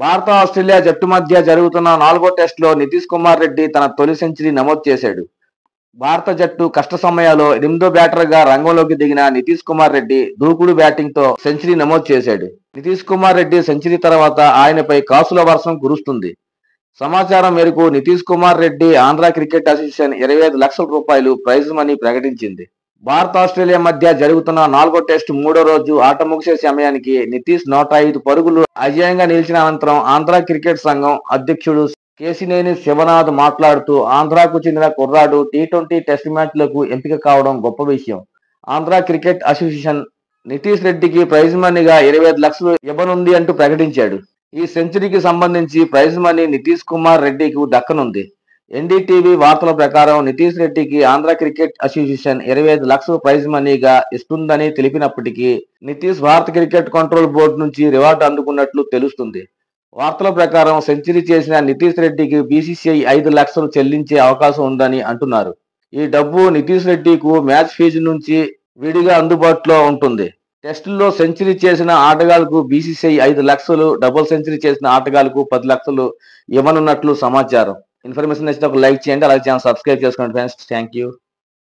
భారత ఆస్ట్రేలియా జట్టు మధ్య జరుగుతున్న 4వ టెస్టులో నితీష్ కుమార్ రెడ్డి తన తొలి సెంచరీ నమోదు చేశాడు. భారత జట్టు కష్ట సమయాల్లో 8వ బ్యాటర్గా రంగంలోకి దిగిన నితీష్ కుమార్ రెడ్డి దూకుడు బ్యాటింగ్తో సెంచరీ నమోదు చేశాడు. నితీష్ కుమార్ రెడ్డి సెంచరీ తర్వాత ఆయనపై కాసుల వర్షం కురుస్తుంది. సమాచారం మేరకు నితీష్ కుమార్ రెడ్డి ఆంధ్ర క్రికెట్ అసోసియేషన్ 25 లక్షల రూపాయలు ప్రైజ్ మనీ ప్రకటించింది. భారత ఆస్ట్రేలియా మధ్య జరుగుతున్న 4వ టెస్టు 3వ రోజు ఆట ముగిసే సమయానికి నితీష్ 105 పరుగులు అజేయంగా నిలిచిన అనంతరం ఆంధ్ర క్రికెట్ సంఘం అధ్యక్షుడు కేశినేని శివనాథ్ మాట్లాడుతూ ఆంధ్రాకు చెందిన కుర్రాడు టీ20 టెస్ట్ మ్యాచ్లకు ఎంపిక కావడం గొప్ప విషయం. ఆంధ్ర క్రికెట్ అసోసియేషన్ నితీష్ రెడ్డికి ప్రైజ్ మనీగా 25 లక్షలు ఇవ్వనుంది అంటూ ప్రకటించాడు. ఈ సెంచరీకి సంబంధించి ప్రైజ్ మనీ నితీష్ కుమార్ రెడ్డికి దక్కనుంది. ఎన్డీటీవీ వార్తల ప్రకారం నితీష్ రెడ్డికి ఆంధ్ర క్రికెట్ అసోసియేషన్ 25 లక్షలు ప్రైజ్ మనీగా ఇస్తుందని తెలిపినప్పటికీ నితీష్ భారత క్రికెట్ కంట్రోల్ బోర్డు నుంచి రివార్డు అందుకున్నట్లు తెలుస్తుంది. వార్తల ప్రకారం సెంచరీ చేసిన నితీష్ రెడ్డికి బీసీసీఐ 5 లక్షలు చెల్లించే అవకాశం ఉందని అంటున్నారు. ఈ డబ్బు నితీష్ రెడ్డికు మ్యాచ్ ఫీజు నుంచి విడిగా అందుబాటులో ఉంటుంది. టెస్టుల్లో సెంచరీ చేసిన ఆటగాళ్లకు బీసీసీఐ 5 లక్షలు, డబుల్ సెంచరీ చేసిన ఆటగాళ్లకు 10 లక్షలు ఇవ్వనున్నట్లు సమాచారం. ఇన్ఫర్మేషన్ నచ్చితే ఒక లైక్ చేయండి, అలాగే ఛానల్ సబ్స్క్రైబ్ చేసుకోండి ఫ్రెండ్స్. Thank you.